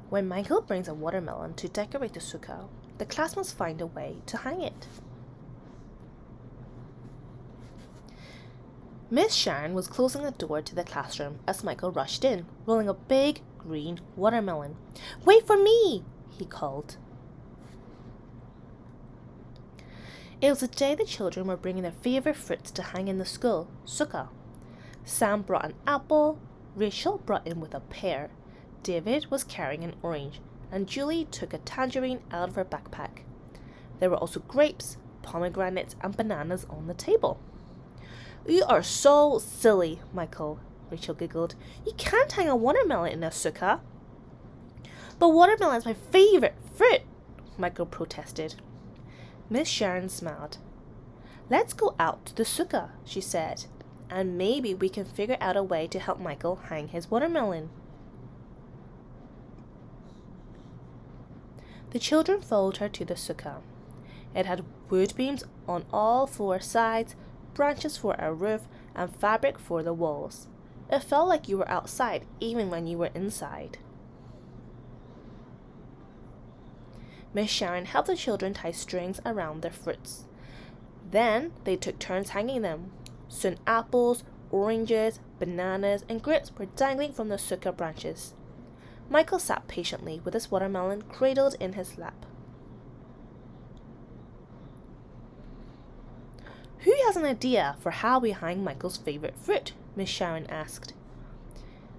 When Michael brings a watermelon to decorate the sukkah, the class must find a way to hang it. Miss Sharon was closing the door to the classroom as Michael rushed in, rolling a big green watermelon. "Wait for me!" he called. It was the day the children were bringing their favorite fruits to hang in the school, Sukkah. Sam brought an apple, Rachel brought in with a pear, David was carrying an orange, and Julie took a tangerine out of her backpack. There were also grapes, pomegranates, and bananas on the table. "You are so silly, Michael," Rachel giggled. "You can't hang a watermelon in a sukkah." "But watermelon is my favorite fruit," Michael protested. Miss Sharon smiled. "Let's go out to the sukkah," she said, "and maybe we can figure out a way to help Michael hang his watermelon." The children followed her to the sukkah. It had wood beams on all four sides, branches for a roof, and fabric for the walls. It felt like you were outside even when you were inside. Miss Sharon helped the children tie strings around their fruits. Then they took turns hanging them. Soon apples, oranges, bananas, and grapes were dangling from the sukkah branches. Michael sat patiently with his watermelon cradled in his lap. "Who has an idea for how we hang Michael's favorite fruit?" Miss Sharon asked.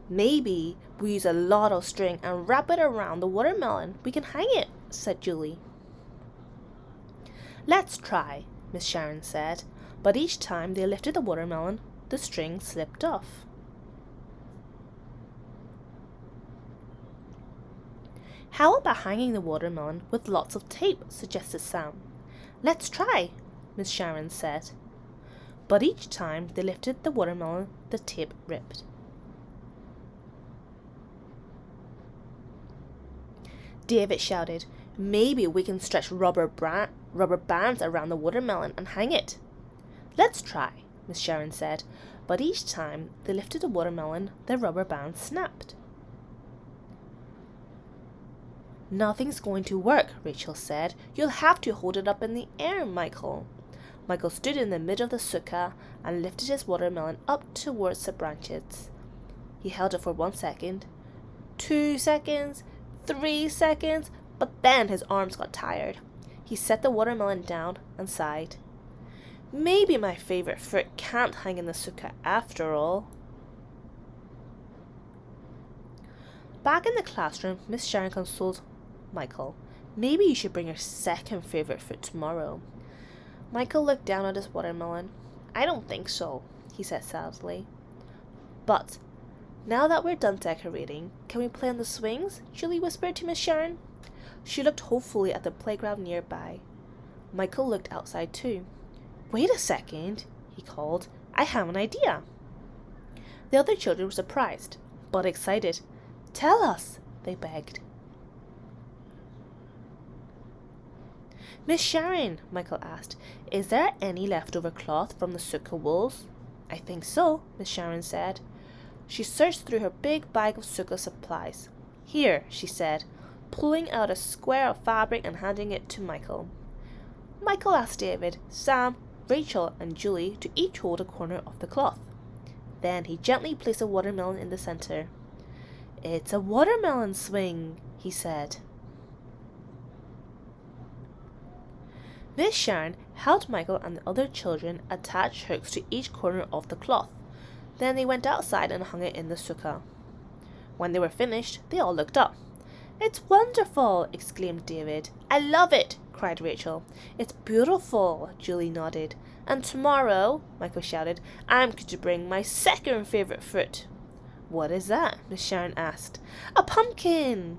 "Maybe we use a lot of string and wrap it around the watermelon. We can hang it," said Julie. "Let's try," Miss Sharon said, but each time they lifted the watermelon, the string slipped off. "How about hanging the watermelon with lots of tape?" suggested Sam. "Let's try," Miss Sharon said. But each time they lifted the watermelon, the tape ripped. David shouted, "Maybe we can stretch rubber bands around the watermelon and hang it." "Let's try," Miss Sharon said, but each time they lifted the watermelon, the rubber band snapped. "Nothing's going to work," Rachel said. "You'll have to hold it up in the air, Michael." Michael stood in the middle of the sukkah and lifted his watermelon up towards the branches. He held it for 1 second, 2 seconds, 3 seconds, but then his arms got tired. He set the watermelon down and sighed. "Maybe my favorite fruit can't hang in the sukkah after all." Back in the classroom, Miss Sharon consoled Michael. "Maybe you should bring your second favorite fruit tomorrow." Michael looked down at his watermelon. "I don't think so," he said sadly. "But now that we're done decorating, can we play on the swings?" Julie whispered to Miss Sharon. She looked hopefully at the playground nearby. Michael looked outside too. "Wait a second," he called. "I have an idea." The other children were surprised, but excited. "Tell us," they begged. "Miss Sharon," Michael asked, "is there any leftover cloth from the sukkah walls?" "I think so," Miss Sharon said. She searched through her big bag of sukkah supplies. "Here," she said, pulling out a square of fabric and handing it to Michael. Michael asked David, Sam, Rachel, and Julie to each hold a corner of the cloth. Then he gently placed a watermelon in the center. "It's a watermelon swing," he said. Miss Sharon helped Michael and the other children attach hooks to each corner of the cloth. Then they went outside and hung it in the sukkah. When they were finished, they all looked up. "It's wonderful!" exclaimed David. "I love it!" cried Rachel. "It's beautiful!" Julie nodded. "And tomorrow," Michael shouted, "I'm going to bring my second favorite fruit." "What is that?" Miss Sharon asked. "A pumpkin!"